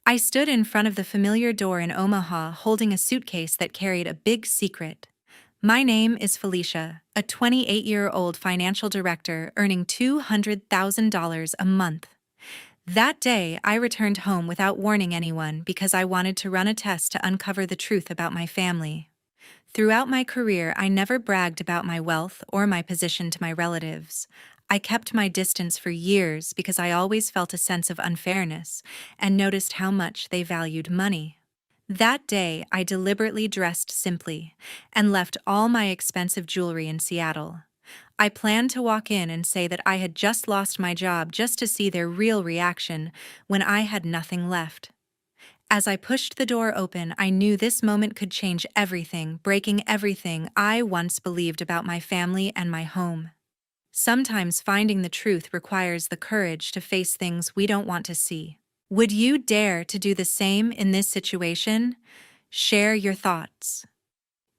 I stood in front of the familiar door in Omaha holding a suitcase that carried a big secret. My name is Felicia, a 28-year-old financial director earning $200,000 a month. That day, I returned home without warning anyone because I wanted to run a test to uncover the truth about my family. Throughout my career, I never bragged about my wealth or my position to my relatives. I kept my distance for years because I always felt a sense of unfairness and noticed how much they valued money. That day, I deliberately dressed simply and left all my expensive jewelry in Seattle. I planned to walk in and say that I had just lost my job just to see their real reaction when I had nothing left. As I pushed the door open, I knew this moment could change everything, breaking everything I once believed about my family and my home. Sometimes finding the truth requires the courage to face things we don't want to see. Would you dare to do the same in this situation? Share your thoughts.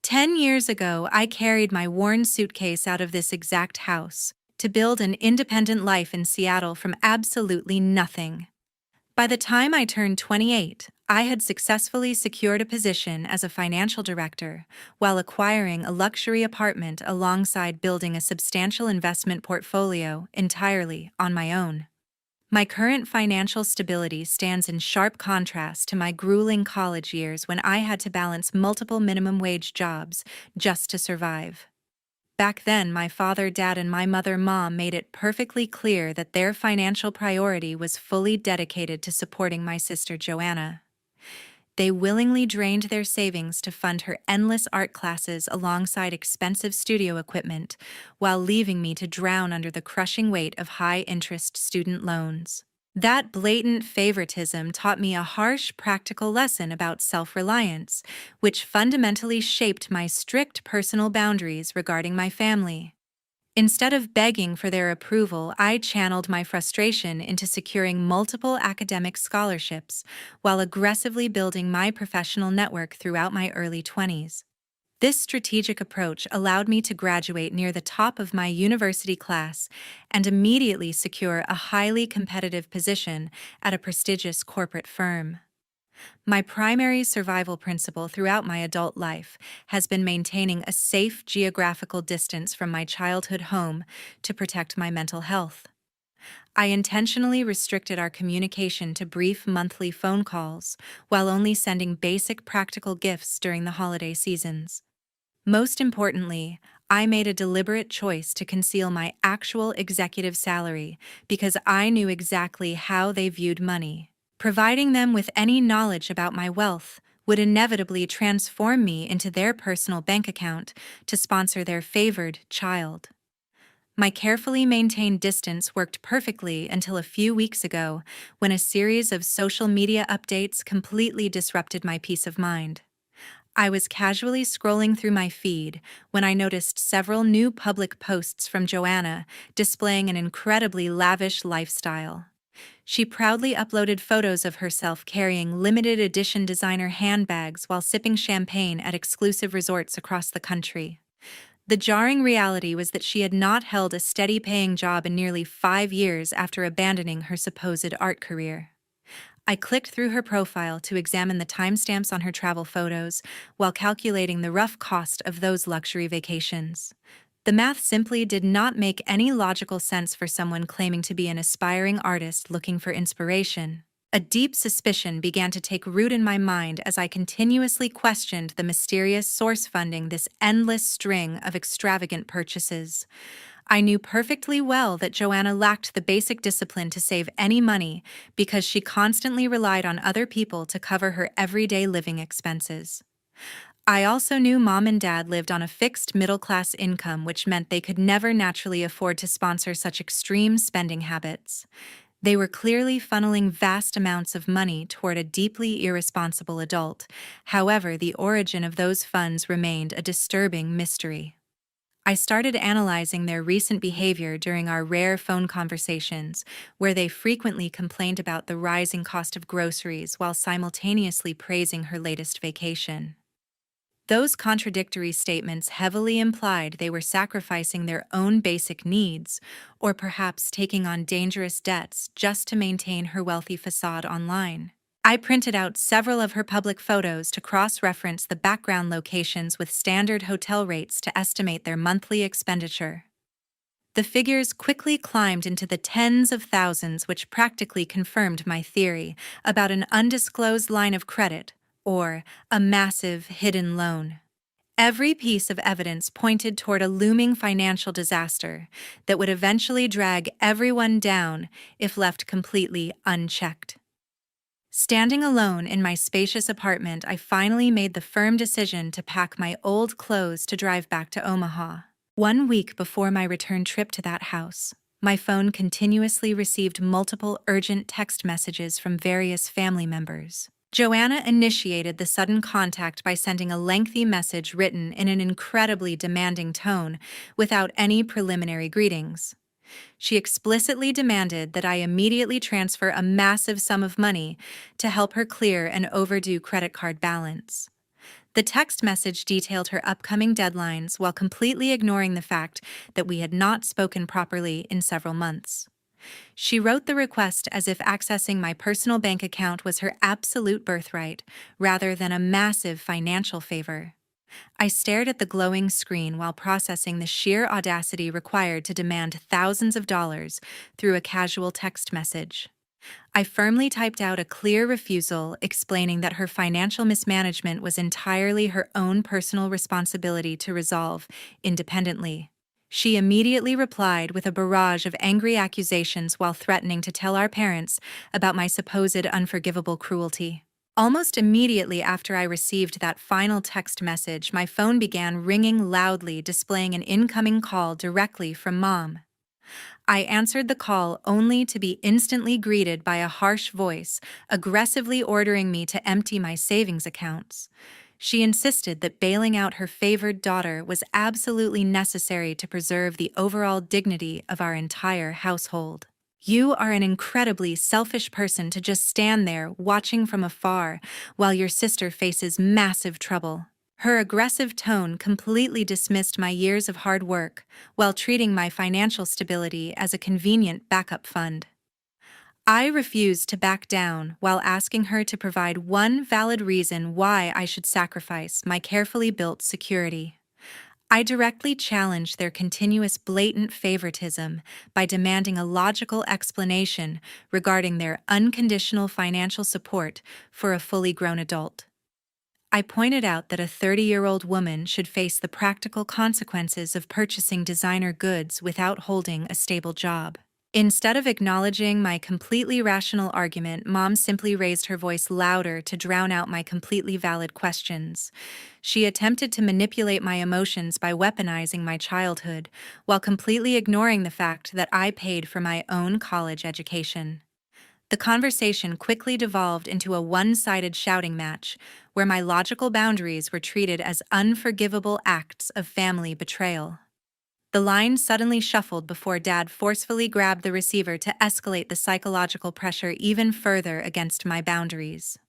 10 years ago, I carried my worn suitcase out of this exact house to build an independent life in Seattle from absolutely nothing. By the time I turned 28, I had successfully secured a position as a financial director while acquiring a luxury apartment alongside building a substantial investment portfolio entirely on my own. My current financial stability stands in sharp contrast to my grueling college years when I had to balance multiple minimum wage jobs just to survive. Back then, my father, dad, and my mother, mom made it perfectly clear that their financial priority was fully dedicated to supporting my sister Joanna. They willingly drained their savings to fund her endless art classes alongside expensive studio equipment, while leaving me to drown under the crushing weight of high-interest student loans. That blatant favoritism taught me a harsh practical lesson about self-reliance, which fundamentally shaped my strict personal boundaries regarding my family. Instead of begging for their approval, I channeled my frustration into securing multiple academic scholarships while aggressively building my professional network throughout my early 20s. This strategic approach allowed me to graduate near the top of my university class and immediately secure a highly competitive position at a prestigious corporate firm. My primary survival principle throughout my adult life has been maintaining a safe geographical distance from my childhood home to protect my mental health. I intentionally restricted our communication to brief monthly phone calls, while only sending basic practical gifts during the holiday seasons. Most importantly, I made a deliberate choice to conceal my actual executive salary because I knew exactly how they viewed money. Providing them with any knowledge about my wealth would inevitably transform me into their personal bank account to sponsor their favored child. My carefully maintained distance worked perfectly until a few weeks ago, when a series of social media updates completely disrupted my peace of mind. I was casually scrolling through my feed when I noticed several new public posts from Joanna displaying an incredibly lavish lifestyle. She proudly uploaded photos of herself carrying limited edition designer handbags while sipping champagne at exclusive resorts across the country. The jarring reality was that she had not held a steady paying job in nearly 5 years after abandoning her supposed art career. I clicked through her profile to examine the timestamps on her travel photos while calculating the rough cost of those luxury vacations. The math simply did not make any logical sense for someone claiming to be an aspiring artist looking for inspiration. A deep suspicion began to take root in my mind as I continuously questioned the mysterious source funding this endless string of extravagant purchases. I knew perfectly well that Joanna lacked the basic discipline to save any money because she constantly relied on other people to cover her everyday living expenses. I also knew mom and dad lived on a fixed middle-class income, which meant they could never naturally afford to sponsor such extreme spending habits. They were clearly funneling vast amounts of money toward a deeply irresponsible adult. However, the origin of those funds remained a disturbing mystery. I started analyzing their recent behavior during our rare phone conversations, where they frequently complained about the rising cost of groceries while simultaneously praising her latest vacation. Those contradictory statements heavily implied they were sacrificing their own basic needs, or perhaps taking on dangerous debts just to maintain her wealthy facade online. I printed out several of her public photos to cross-reference the background locations with standard hotel rates to estimate their monthly expenditure. The figures quickly climbed into the tens of thousands, which practically confirmed my theory about an undisclosed line of credit, or a massive hidden loan. Every piece of evidence pointed toward a looming financial disaster that would eventually drag everyone down if left completely unchecked. Standing alone in my spacious apartment, I finally made the firm decision to pack my old clothes to drive back to Omaha. 1 week before my return trip to that house, my phone continuously received multiple urgent text messages from various family members. Joanna initiated the sudden contact by sending a lengthy message written in an incredibly demanding tone without any preliminary greetings. She explicitly demanded that I immediately transfer a massive sum of money to help her clear an overdue credit card balance. The text message detailed her upcoming deadlines while completely ignoring the fact that we had not spoken properly in several months. She wrote the request as if accessing my personal bank account was her absolute birthright, rather than a massive financial favor. I stared at the glowing screen while processing the sheer audacity required to demand thousands of dollars through a casual text message. I firmly typed out a clear refusal, explaining that her financial mismanagement was entirely her own personal responsibility to resolve independently. She immediately replied with a barrage of angry accusations while threatening to tell our parents about my supposed unforgivable cruelty. Almost immediately after I received that final text message, my phone began ringing loudly, displaying an incoming call directly from Mom. I answered the call only to be instantly greeted by a harsh voice, aggressively ordering me to empty my savings accounts. She insisted that bailing out her favored daughter was absolutely necessary to preserve the overall dignity of our entire household. You are an incredibly selfish person to just stand there watching from afar while your sister faces massive trouble. Her aggressive tone completely dismissed my years of hard work while treating my financial stability as a convenient backup fund. I refused to back down while asking her to provide one valid reason why I should sacrifice my carefully built security. I directly challenged their continuous blatant favoritism by demanding a logical explanation regarding their unconditional financial support for a fully grown adult. I pointed out that a 30-year-old woman should face the practical consequences of purchasing designer goods without holding a stable job. Instead of acknowledging my completely rational argument, Mom simply raised her voice louder to drown out my completely valid questions. She attempted to manipulate my emotions by weaponizing my childhood, while completely ignoring the fact that I paid for my own college education. The conversation quickly devolved into a one-sided shouting match, where my logical boundaries were treated as unforgivable acts of family betrayal. The line suddenly shuffled before Dad forcefully grabbed the receiver to escalate the psychological pressure even further against my boundaries.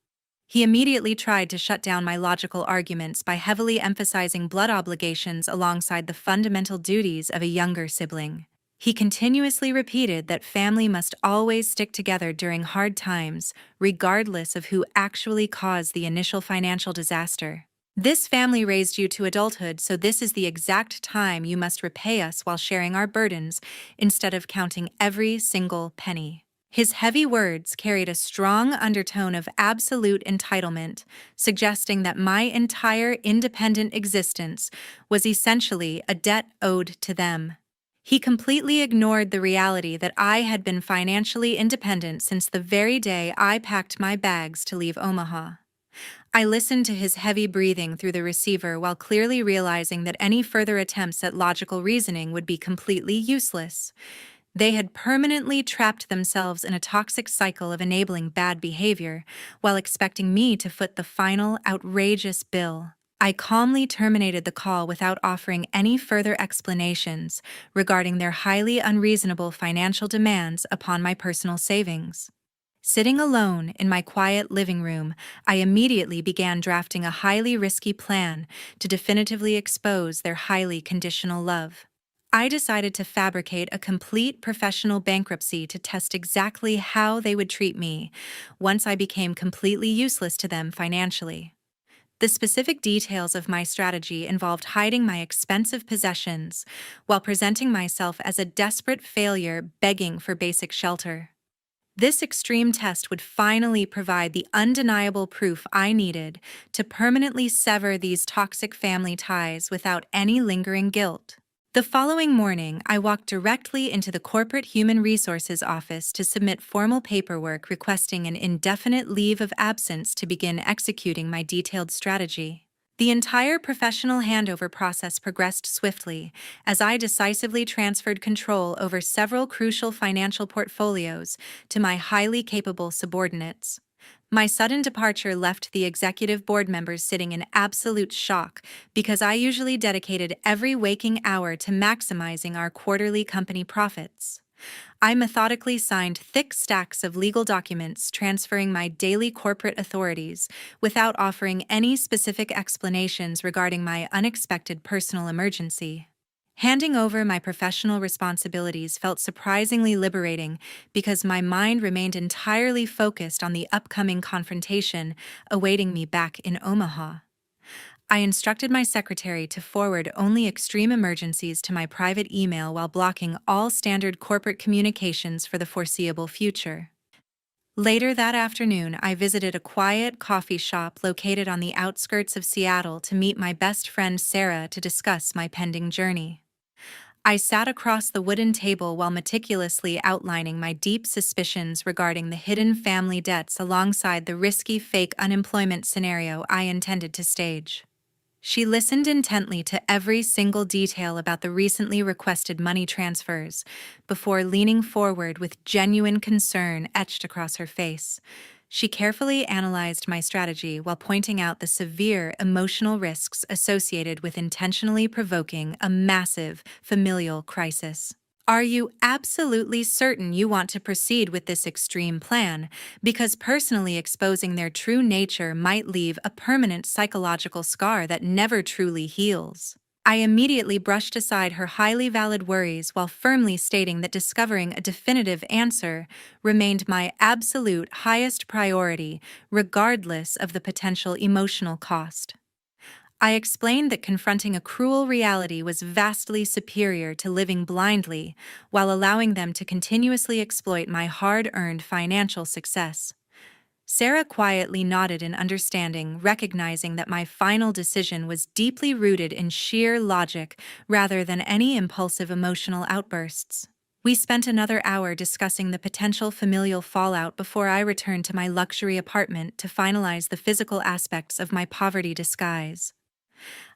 He immediately tried to shut down my logical arguments by heavily emphasizing blood obligations alongside the fundamental duties of a younger sibling. He continuously repeated that family must always stick together during hard times, regardless of who actually caused the initial financial disaster. This family raised you to adulthood, so this is the exact time you must repay us while sharing our burdens, instead of counting every single penny. His heavy words carried a strong undertone of absolute entitlement, suggesting that my entire independent existence was essentially a debt owed to them. He completely ignored the reality that I had been financially independent since the very day I packed my bags to leave Omaha. I listened to his heavy breathing through the receiver while clearly realizing that any further attempts at logical reasoning would be completely useless. They had permanently trapped themselves in a toxic cycle of enabling bad behavior while expecting me to foot the final, outrageous bill. I calmly terminated the call without offering any further explanations regarding their highly unreasonable financial demands upon my personal savings. Sitting alone in my quiet living room, I immediately began drafting a highly risky plan to definitively expose their highly conditional love. I decided to fabricate a complete professional bankruptcy to test exactly how they would treat me once I became completely useless to them financially. The specific details of my strategy involved hiding my expensive possessions while presenting myself as a desperate failure begging for basic shelter. This extreme test would finally provide the undeniable proof I needed to permanently sever these toxic family ties without any lingering guilt. The following morning, I walked directly into the corporate human resources office to submit formal paperwork requesting an indefinite leave of absence to begin executing my detailed strategy. The entire professional handover process progressed swiftly as I decisively transferred control over several crucial financial portfolios to my highly capable subordinates. My sudden departure left the executive board members sitting in absolute shock because I usually dedicated every waking hour to maximizing our quarterly company profits. I methodically signed thick stacks of legal documents transferring my daily corporate authorities without offering any specific explanations regarding my unexpected personal emergency. Handing over my professional responsibilities felt surprisingly liberating because my mind remained entirely focused on the upcoming confrontation awaiting me back in Omaha. I instructed my secretary to forward only extreme emergencies to my private email while blocking all standard corporate communications for the foreseeable future. Later that afternoon, I visited a quiet coffee shop located on the outskirts of Seattle to meet my best friend Sarah to discuss my pending journey. I sat across the wooden table while meticulously outlining my deep suspicions regarding the hidden family debts alongside the risky fake unemployment scenario I intended to stage. She listened intently to every single detail about the recently requested money transfers before leaning forward with genuine concern etched across her face. She carefully analyzed my strategy while pointing out the severe emotional risks associated with intentionally provoking a massive familial crisis. Are you absolutely certain you want to proceed with this extreme plan? Because personally exposing their true nature might leave a permanent psychological scar that never truly heals. I immediately brushed aside her highly valid worries while firmly stating that discovering a definitive answer remained my absolute highest priority, regardless of the potential emotional cost. I explained that confronting a cruel reality was vastly superior to living blindly while allowing them to continuously exploit my hard-earned financial success. Sarah quietly nodded in understanding, recognizing that my final decision was deeply rooted in sheer logic rather than any impulsive emotional outbursts. We spent another hour discussing the potential familial fallout before I returned to my luxury apartment to finalize the physical aspects of my poverty disguise.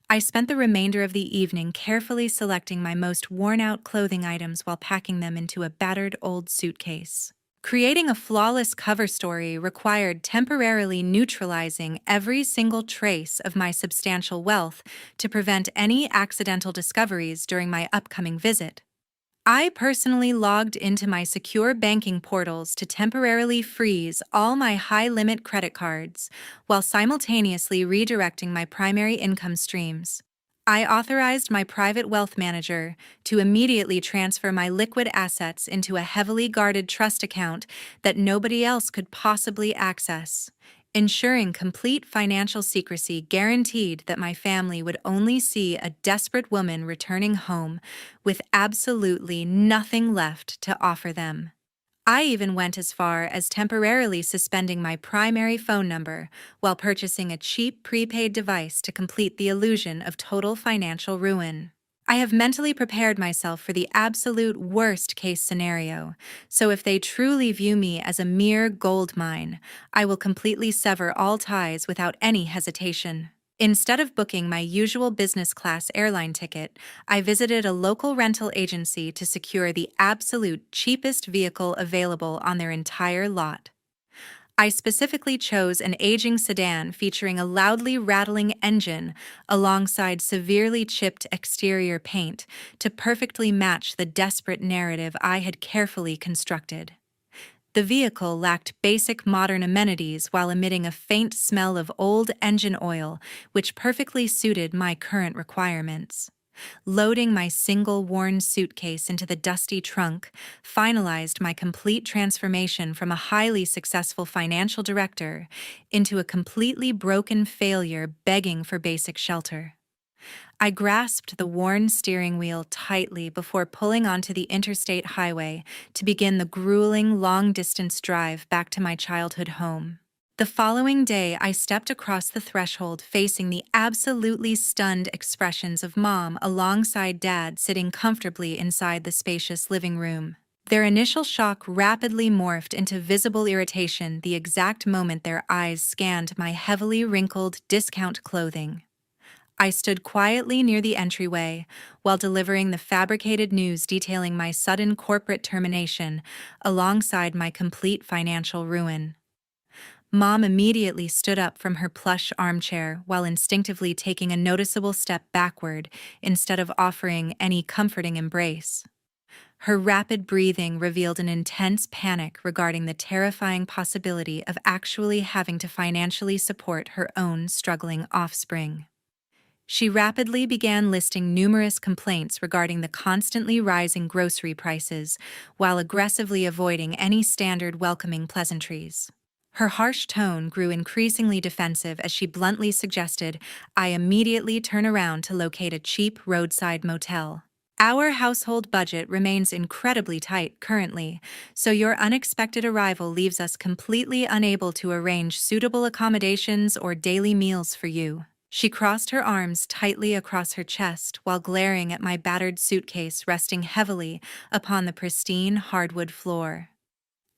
I spent the remainder of the evening carefully selecting my most worn-out clothing items while packing them into a battered old suitcase. Creating a flawless cover story required temporarily neutralizing every single trace of my substantial wealth to prevent any accidental discoveries during my upcoming visit. I personally logged into my secure banking portals to temporarily freeze all my high-limit credit cards while simultaneously redirecting my primary income streams. I authorized my private wealth manager to immediately transfer my liquid assets into a heavily guarded trust account that nobody else could possibly access. Ensuring complete financial secrecy guaranteed that my family would only see a desperate woman returning home with absolutely nothing left to offer them. I even went as far as temporarily suspending my primary phone number while purchasing a cheap prepaid device to complete the illusion of total financial ruin. I have mentally prepared myself for the absolute worst-case scenario, so if they truly view me as a mere gold mine, I will completely sever all ties without any hesitation. Instead of booking my usual business-class airline ticket, I visited a local rental agency to secure the absolute cheapest vehicle available on their entire lot. I specifically chose an aging sedan featuring a loudly rattling engine alongside severely chipped exterior paint to perfectly match the desperate narrative I had carefully constructed. The vehicle lacked basic modern amenities while emitting a faint smell of old engine oil, which perfectly suited my current requirements. Loading my single worn suitcase into the dusty trunk finalized my complete transformation from a highly successful financial director into a completely broken failure begging for basic shelter. I grasped the worn steering wheel tightly before pulling onto the interstate highway to begin the grueling long-distance drive back to my childhood home. The following day, I stepped across the threshold facing the absolutely stunned expressions of Mom alongside Dad sitting comfortably inside the spacious living room. Their initial shock rapidly morphed into visible irritation the exact moment their eyes scanned my heavily wrinkled discount clothing. I stood quietly near the entryway while delivering the fabricated news detailing my sudden corporate termination alongside my complete financial ruin. Mom immediately stood up from her plush armchair while instinctively taking a noticeable step backward instead of offering any comforting embrace. Her rapid breathing revealed an intense panic regarding the terrifying possibility of actually having to financially support her own struggling offspring. She rapidly began listing numerous complaints regarding the constantly rising grocery prices while aggressively avoiding any standard welcoming pleasantries. Her harsh tone grew increasingly defensive as she bluntly suggested I immediately turn around to locate a cheap roadside motel. Our household budget remains incredibly tight currently, so your unexpected arrival leaves us completely unable to arrange suitable accommodations or daily meals for you. She crossed her arms tightly across her chest while glaring at my battered suitcase resting heavily upon the pristine hardwood floor.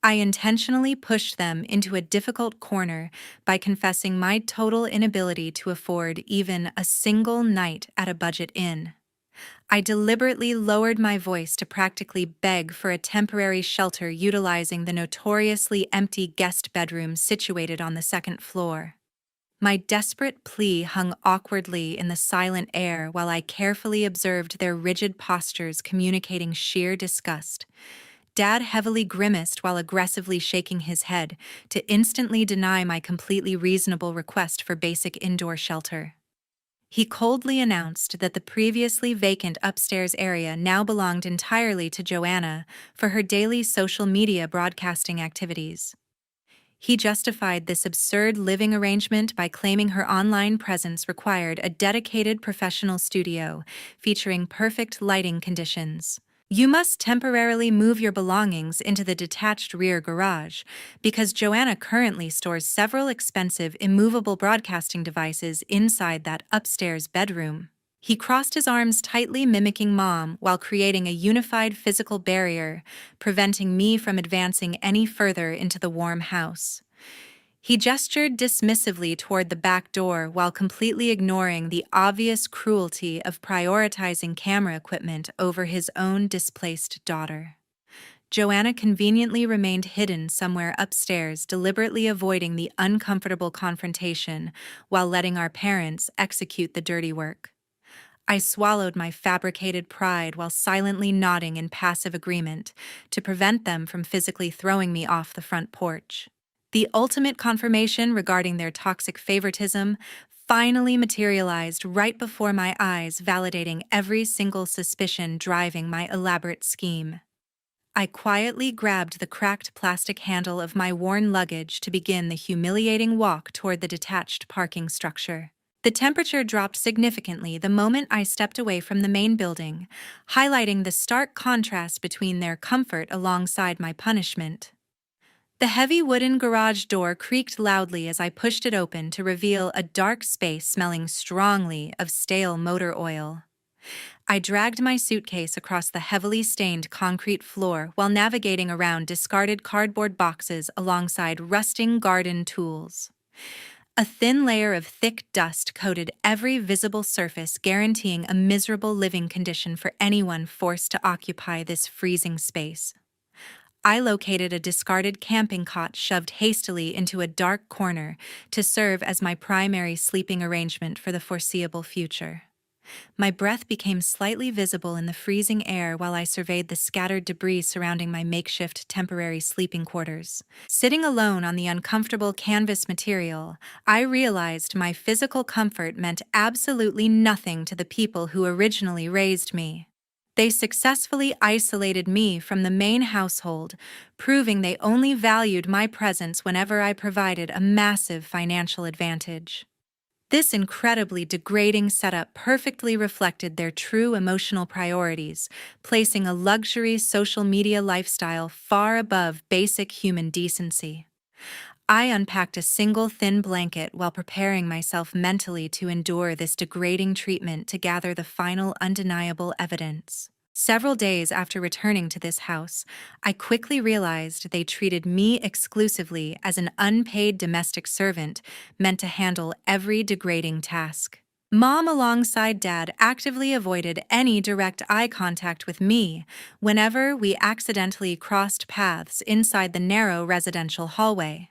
I intentionally pushed them into a difficult corner by confessing my total inability to afford even a single night at a budget inn. I deliberately lowered my voice to practically beg for a temporary shelter utilizing the notoriously empty guest bedroom situated on the second floor. My desperate plea hung awkwardly in the silent air while I carefully observed their rigid postures communicating sheer disgust. Dad heavily grimaced while aggressively shaking his head to instantly deny my completely reasonable request for basic indoor shelter. He coldly announced that the previously vacant upstairs area now belonged entirely to Joanna for her daily social media broadcasting activities. He justified this absurd living arrangement by claiming her online presence required a dedicated professional studio featuring perfect lighting conditions. You must temporarily move your belongings into the detached rear garage because Joanna currently stores several expensive immovable broadcasting devices inside that upstairs bedroom. He crossed his arms tightly mimicking Mom while creating a unified physical barrier, preventing me from advancing any further into the warm house. He gestured dismissively toward the back door while completely ignoring the obvious cruelty of prioritizing camera equipment over his own displaced daughter. Joanna conveniently remained hidden somewhere upstairs, deliberately avoiding the uncomfortable confrontation while letting our parents execute the dirty work. I swallowed my fabricated pride while silently nodding in passive agreement to prevent them from physically throwing me off the front porch. The ultimate confirmation regarding their toxic favoritism finally materialized right before my eyes, validating every single suspicion driving my elaborate scheme. I quietly grabbed the cracked plastic handle of my worn luggage to begin the humiliating walk toward the detached parking structure. The temperature dropped significantly the moment I stepped away from the main building, highlighting the stark contrast between their comfort alongside my punishment. The heavy wooden garage door creaked loudly as I pushed it open to reveal a dark space smelling strongly of stale motor oil. I dragged my suitcase across the heavily stained concrete floor while navigating around discarded cardboard boxes alongside rusting garden tools. A thin layer of thick dust coated every visible surface, guaranteeing a miserable living condition for anyone forced to occupy this freezing space. I located a discarded camping cot shoved hastily into a dark corner to serve as my primary sleeping arrangement for the foreseeable future. My breath became slightly visible in the freezing air while I surveyed the scattered debris surrounding my makeshift temporary sleeping quarters. Sitting alone on the uncomfortable canvas material, I realized my physical comfort meant absolutely nothing to the people who originally raised me. They successfully isolated me from the main household, proving they only valued my presence whenever I provided a massive financial advantage. This incredibly degrading setup perfectly reflected their true emotional priorities, placing a luxury social media lifestyle far above basic human decency. I unpacked a single thin blanket while preparing myself mentally to endure this degrading treatment to gather the final undeniable evidence. Several days after returning to this house, I quickly realized they treated me exclusively as an unpaid domestic servant meant to handle every degrading task. Mom, alongside Dad, actively avoided any direct eye contact with me whenever we accidentally crossed paths inside the narrow residential hallway.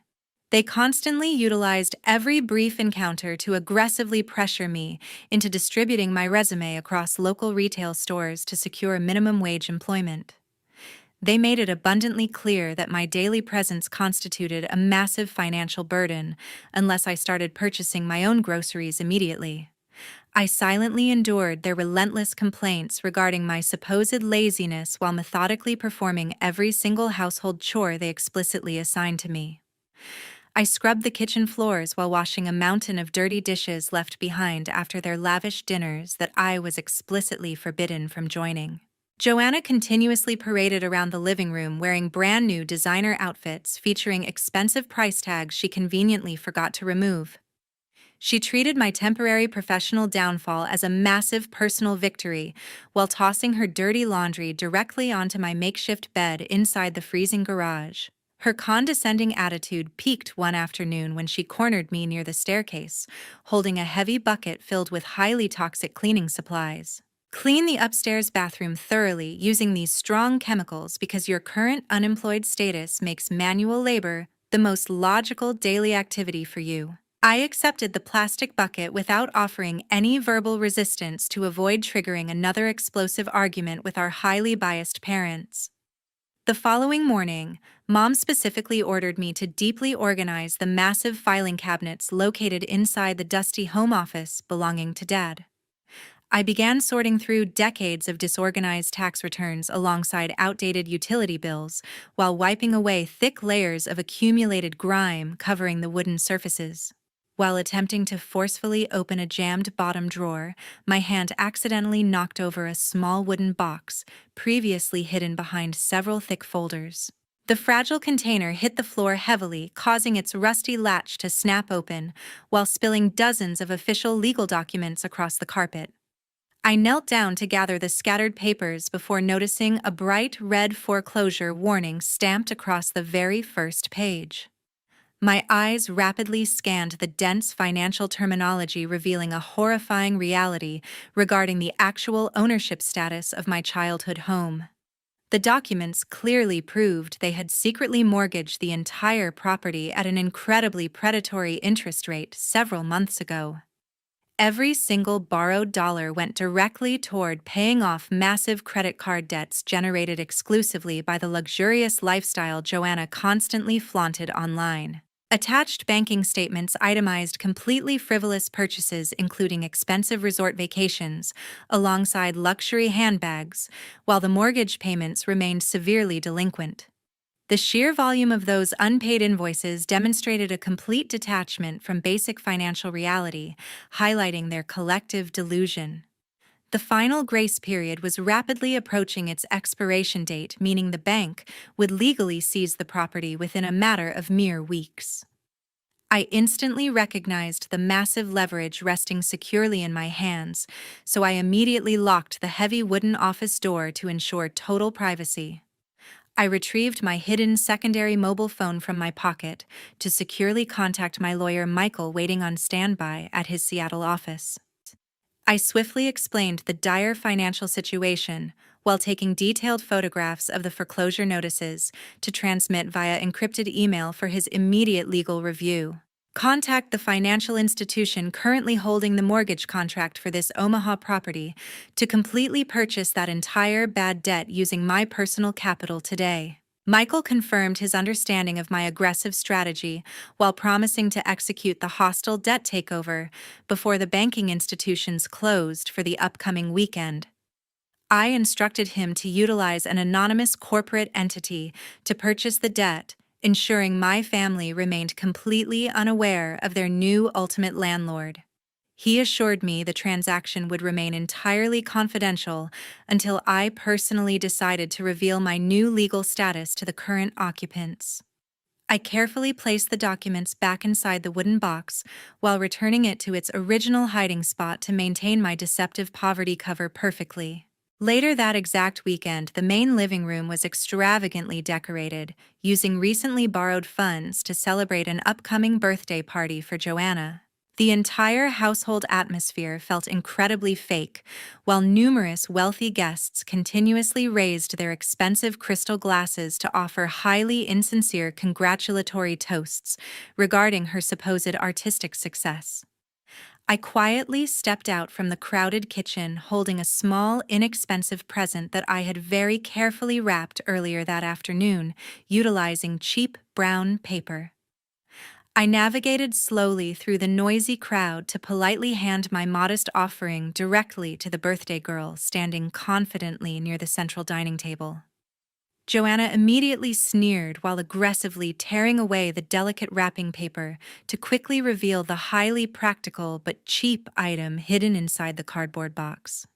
They constantly utilized every brief encounter to aggressively pressure me into distributing my resume across local retail stores to secure minimum wage employment. They made it abundantly clear that my daily presence constituted a massive financial burden unless I started purchasing my own groceries immediately. I silently endured their relentless complaints regarding my supposed laziness while methodically performing every single household chore they explicitly assigned to me. I scrubbed the kitchen floors while washing a mountain of dirty dishes left behind after their lavish dinners that I was explicitly forbidden from joining. Joanna continuously paraded around the living room wearing brand new designer outfits featuring expensive price tags she conveniently forgot to remove. She treated my temporary professional downfall as a massive personal victory while tossing her dirty laundry directly onto my makeshift bed inside the freezing garage. Her condescending attitude peaked one afternoon when she cornered me near the staircase, holding a heavy bucket filled with highly toxic cleaning supplies. Clean the upstairs bathroom thoroughly using these strong chemicals because your current unemployed status makes manual labor the most logical daily activity for you. I accepted the plastic bucket without offering any verbal resistance to avoid triggering another explosive argument with our highly biased parents. The following morning, Mom specifically ordered me to deeply organize the massive filing cabinets located inside the dusty home office belonging to Dad. I began sorting through decades of disorganized tax returns alongside outdated utility bills while wiping away thick layers of accumulated grime covering the wooden surfaces. While attempting to forcefully open a jammed bottom drawer, my hand accidentally knocked over a small wooden box previously hidden behind several thick folders. The fragile container hit the floor heavily, causing its rusty latch to snap open, while spilling dozens of official legal documents across the carpet. I knelt down to gather the scattered papers before noticing a bright red foreclosure warning stamped across the very first page. My eyes rapidly scanned the dense financial terminology, revealing a horrifying reality regarding the actual ownership status of my childhood home. The documents clearly proved they had secretly mortgaged the entire property at an incredibly predatory interest rate several months ago. Every single borrowed dollar went directly toward paying off massive credit card debts generated exclusively by the luxurious lifestyle Joanna constantly flaunted online. Attached banking statements itemized completely frivolous purchases including expensive resort vacations, alongside luxury handbags, while the mortgage payments remained severely delinquent. The sheer volume of those unpaid invoices demonstrated a complete detachment from basic financial reality, highlighting their collective delusion. The final grace period was rapidly approaching its expiration date, meaning the bank would legally seize the property within a matter of mere weeks. I instantly recognized the massive leverage resting securely in my hands, so I immediately locked the heavy wooden office door to ensure total privacy. I retrieved my hidden secondary mobile phone from my pocket to securely contact my lawyer Michael waiting on standby at his Seattle office. I swiftly explained the dire financial situation while taking detailed photographs of the foreclosure notices to transmit via encrypted email for his immediate legal review. Contact the financial institution currently holding the mortgage contract for this Omaha property to completely purchase that entire bad debt using my personal capital today. Michael confirmed his understanding of my aggressive strategy while promising to execute the hostile debt takeover before the banking institutions closed for the upcoming weekend. I instructed him to utilize an anonymous corporate entity to purchase the debt, ensuring my family remained completely unaware of their new ultimate landlord. He assured me the transaction would remain entirely confidential until I personally decided to reveal my new legal status to the current occupants. I carefully placed the documents back inside the wooden box while returning it to its original hiding spot to maintain my deceptive poverty cover perfectly. Later that exact weekend, the main living room was extravagantly decorated, using recently borrowed funds to celebrate an upcoming birthday party for Joanna. The entire household atmosphere felt incredibly fake, while numerous wealthy guests continuously raised their expensive crystal glasses to offer highly insincere congratulatory toasts regarding her supposed artistic success. I quietly stepped out from the crowded kitchen holding a small, inexpensive present that I had very carefully wrapped earlier that afternoon, utilizing cheap brown paper. I navigated slowly through the noisy crowd to politely hand my modest offering directly to the birthday girl standing confidently near the central dining table. Joanna immediately sneered while aggressively tearing away the delicate wrapping paper to quickly reveal the highly practical but cheap item hidden inside the cardboard box.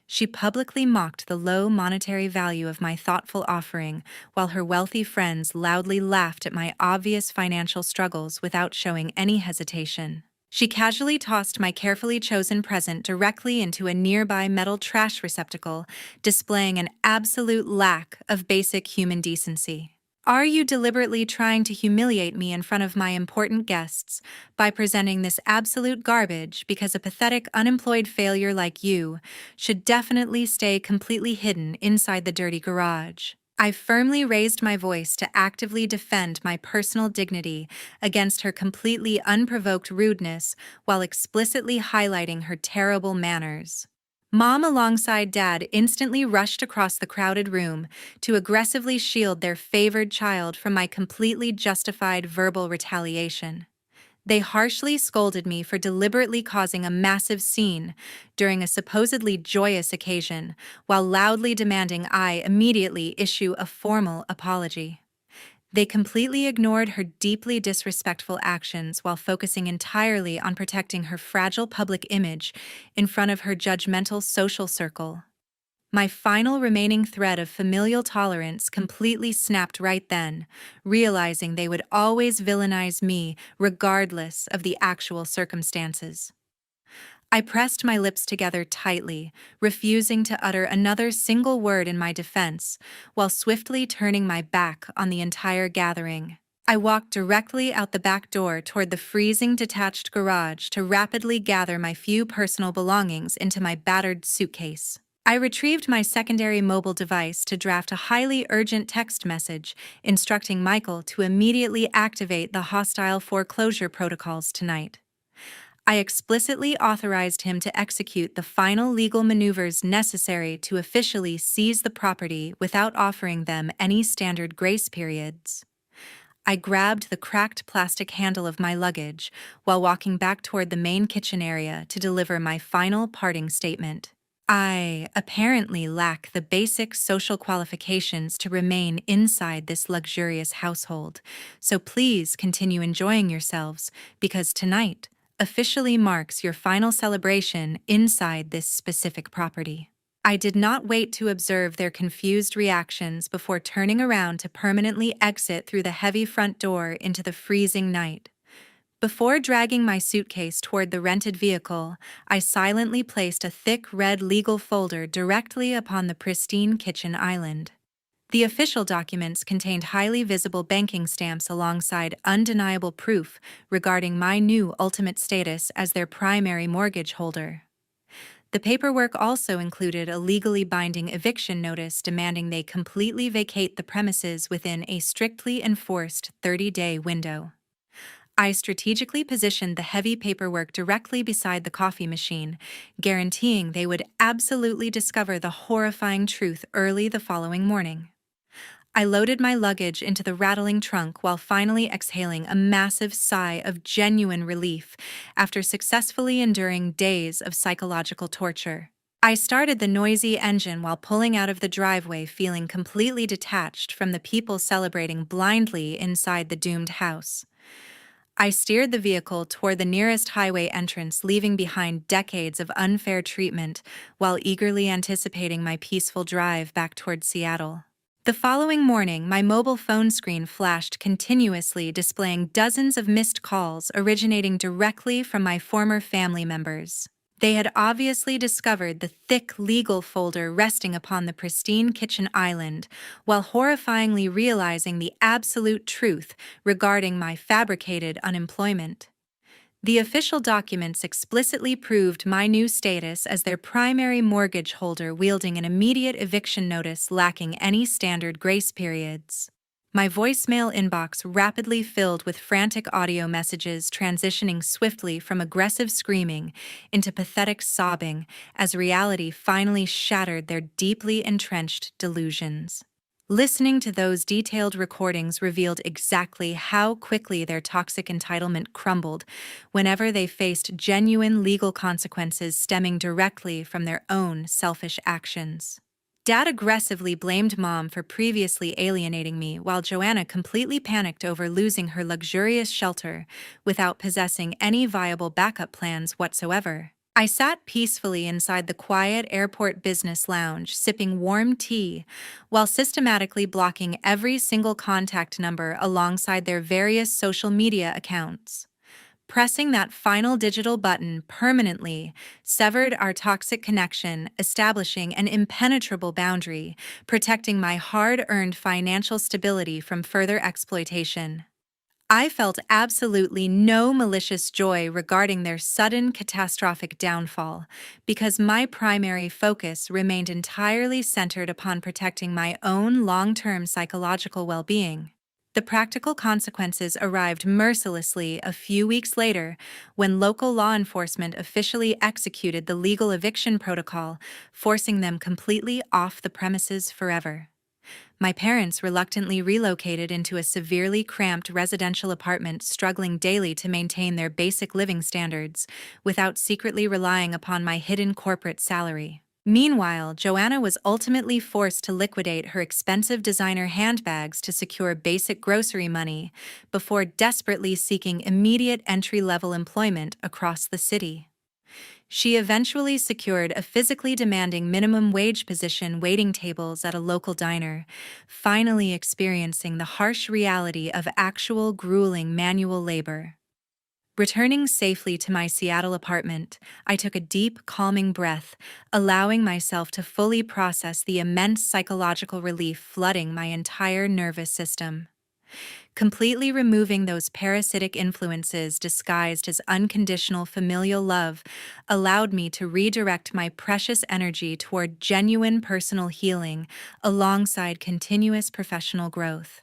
She publicly mocked the low monetary value of my thoughtful offering, while her wealthy friends loudly laughed at my obvious financial struggles without showing any hesitation. She casually tossed my carefully chosen present directly into a nearby metal trash receptacle, displaying an absolute lack of basic human decency. Are you deliberately trying to humiliate me in front of my important guests by presenting this absolute garbage because a pathetic unemployed failure like you should definitely stay completely hidden inside the dirty garage? I firmly raised my voice to actively defend my personal dignity against her completely unprovoked rudeness while explicitly highlighting her terrible manners. Mom alongside Dad instantly rushed across the crowded room to aggressively shield their favored child from my completely justified verbal retaliation. They harshly scolded me for deliberately causing a massive scene during a supposedly joyous occasion, while loudly demanding I immediately issue a formal apology. They completely ignored her deeply disrespectful actions while focusing entirely on protecting her fragile public image in front of her judgmental social circle. My final remaining thread of familial tolerance completely snapped right then, realizing they would always villainize me regardless of the actual circumstances. I pressed my lips together tightly, refusing to utter another single word in my defense, while swiftly turning my back on the entire gathering. I walked directly out the back door toward the freezing detached garage to rapidly gather my few personal belongings into my battered suitcase. I retrieved my secondary mobile device to draft a highly urgent text message instructing Michael to immediately activate the hostile foreclosure protocols tonight. I explicitly authorized him to execute the final legal maneuvers necessary to officially seize the property without offering them any standard grace periods. I grabbed the cracked plastic handle of my luggage while walking back toward the main kitchen area to deliver my final parting statement. I apparently lack the basic social qualifications to remain inside this luxurious household, so please continue enjoying yourselves because tonight officially marks your final celebration inside this specific property. I did not wait to observe their confused reactions before turning around to permanently exit through the heavy front door into the freezing night. Before dragging my suitcase toward the rented vehicle, I silently placed a thick red legal folder directly upon the pristine kitchen island. The official documents contained highly visible banking stamps alongside undeniable proof regarding my new ultimate status as their primary mortgage holder. The paperwork also included a legally binding eviction notice demanding they completely vacate the premises within a strictly enforced 30-day window. I strategically positioned the heavy paperwork directly beside the coffee machine, guaranteeing they would absolutely discover the horrifying truth early the following morning. I loaded my luggage into the rattling trunk while finally exhaling a massive sigh of genuine relief after successfully enduring days of psychological torture. I started the noisy engine while pulling out of the driveway, feeling completely detached from the people celebrating blindly inside the doomed house. I steered the vehicle toward the nearest highway entrance, leaving behind decades of unfair treatment while eagerly anticipating my peaceful drive back toward Seattle. The following morning, my mobile phone screen flashed continuously, displaying dozens of missed calls originating directly from my former family members. They had obviously discovered the thick legal folder resting upon the pristine kitchen island, while horrifyingly realizing the absolute truth regarding my fabricated unemployment. The official documents explicitly proved my new status as their primary mortgage holder, wielding an immediate eviction notice lacking any standard grace periods. My voicemail inbox rapidly filled with frantic audio messages, transitioning swiftly from aggressive screaming into pathetic sobbing as reality finally shattered their deeply entrenched delusions. Listening to those detailed recordings revealed exactly how quickly their toxic entitlement crumbled whenever they faced genuine legal consequences stemming directly from their own selfish actions. Dad aggressively blamed Mom for previously alienating me, while Joanna completely panicked over losing her luxurious shelter without possessing any viable backup plans whatsoever. I sat peacefully inside the quiet airport business lounge, sipping warm tea, while systematically blocking every single contact number alongside their various social media accounts. Pressing that final digital button permanently severed our toxic connection, establishing an impenetrable boundary, protecting my hard-earned financial stability from further exploitation. I felt absolutely no malicious joy regarding their sudden catastrophic downfall, because my primary focus remained entirely centered upon protecting my own long-term psychological well-being. The practical consequences arrived mercilessly a few weeks later when local law enforcement officially executed the legal eviction protocol, forcing them completely off the premises forever. My parents reluctantly relocated into a severely cramped residential apartment, struggling daily to maintain their basic living standards without secretly relying upon my hidden corporate salary. Meanwhile, Joanna was ultimately forced to liquidate her expensive designer handbags to secure basic grocery money before desperately seeking immediate entry-level employment across the city. She eventually secured a physically demanding minimum wage position waiting tables at a local diner, finally experiencing the harsh reality of actual grueling manual labor. Returning safely to my Seattle apartment, I took a deep, calming breath, allowing myself to fully process the immense psychological relief flooding my entire nervous system. Completely removing those parasitic influences disguised as unconditional familial love allowed me to redirect my precious energy toward genuine personal healing alongside continuous professional growth.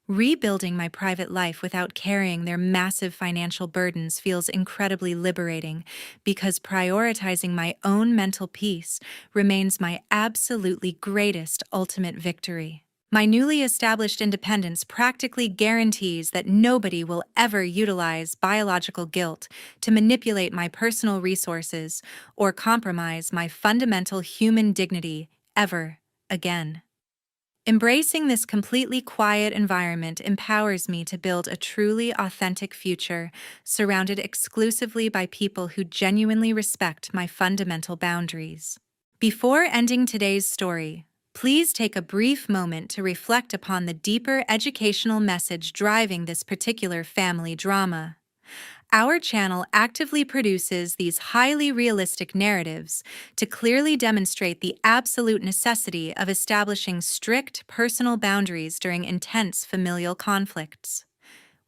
Rebuilding my private life without carrying their massive financial burdens feels incredibly liberating, because prioritizing my own mental peace remains my absolutely greatest ultimate victory. My newly established independence practically guarantees that nobody will ever utilize biological guilt to manipulate my personal resources or compromise my fundamental human dignity ever again. Embracing this completely quiet environment empowers me to build a truly authentic future, surrounded exclusively by people who genuinely respect my fundamental boundaries. Before ending today's story, please take a brief moment to reflect upon the deeper educational message driving this particular family drama. Our channel actively produces these highly realistic narratives to clearly demonstrate the absolute necessity of establishing strict personal boundaries during intense familial conflicts.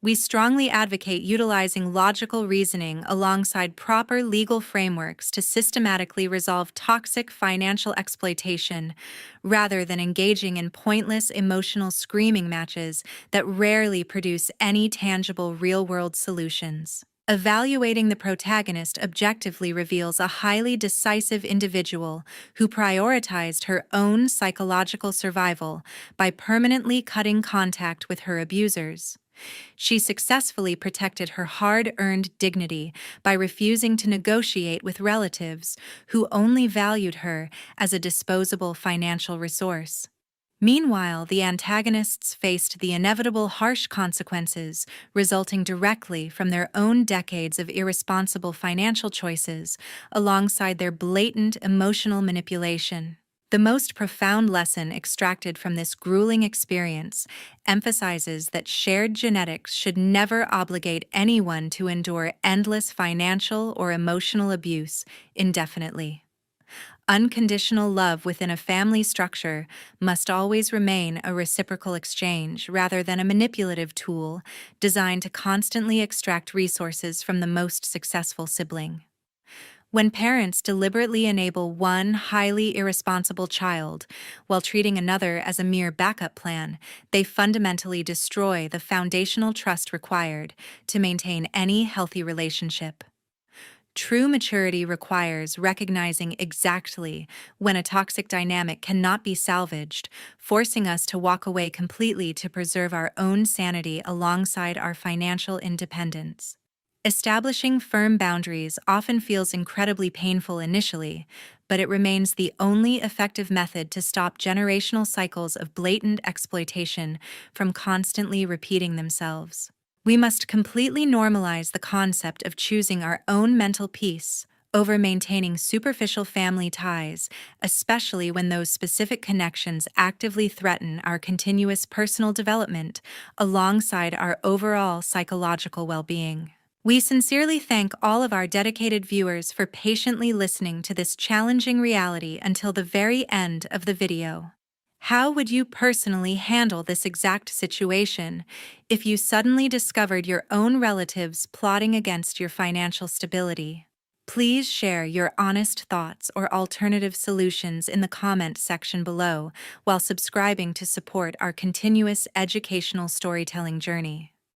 We strongly advocate utilizing logical reasoning alongside proper legal frameworks to systematically resolve toxic financial exploitation, rather than engaging in pointless emotional screaming matches that rarely produce any tangible real-world solutions. Evaluating the protagonist objectively reveals a highly decisive individual who prioritized her own psychological survival by permanently cutting contact with her abusers. She successfully protected her hard-earned dignity by refusing to negotiate with relatives who only valued her as a disposable financial resource. Meanwhile, the antagonists faced the inevitable harsh consequences resulting directly from their own decades of irresponsible financial choices, alongside their blatant emotional manipulation. The most profound lesson extracted from this grueling experience emphasizes that shared genetics should never obligate anyone to endure endless financial or emotional abuse indefinitely. Unconditional love within a family structure must always remain a reciprocal exchange rather than a manipulative tool designed to constantly extract resources from the most successful sibling. When parents deliberately enable one highly irresponsible child while treating another as a mere backup plan, they fundamentally destroy the foundational trust required to maintain any healthy relationship. True maturity requires recognizing exactly when a toxic dynamic cannot be salvaged, forcing us to walk away completely to preserve our own sanity alongside our financial independence. Establishing firm boundaries often feels incredibly painful initially, but it remains the only effective method to stop generational cycles of blatant exploitation from constantly repeating themselves. We must completely normalize the concept of choosing our own mental peace over maintaining superficial family ties, especially when those specific connections actively threaten our continuous personal development alongside our overall psychological well-being. We sincerely thank all of our dedicated viewers for patiently listening to this challenging reality until the very end of the video. How would you personally handle this exact situation if you suddenly discovered your own relatives plotting against your financial stability? Please share your honest thoughts or alternative solutions in the comment section below while subscribing to support our continuous educational storytelling journey.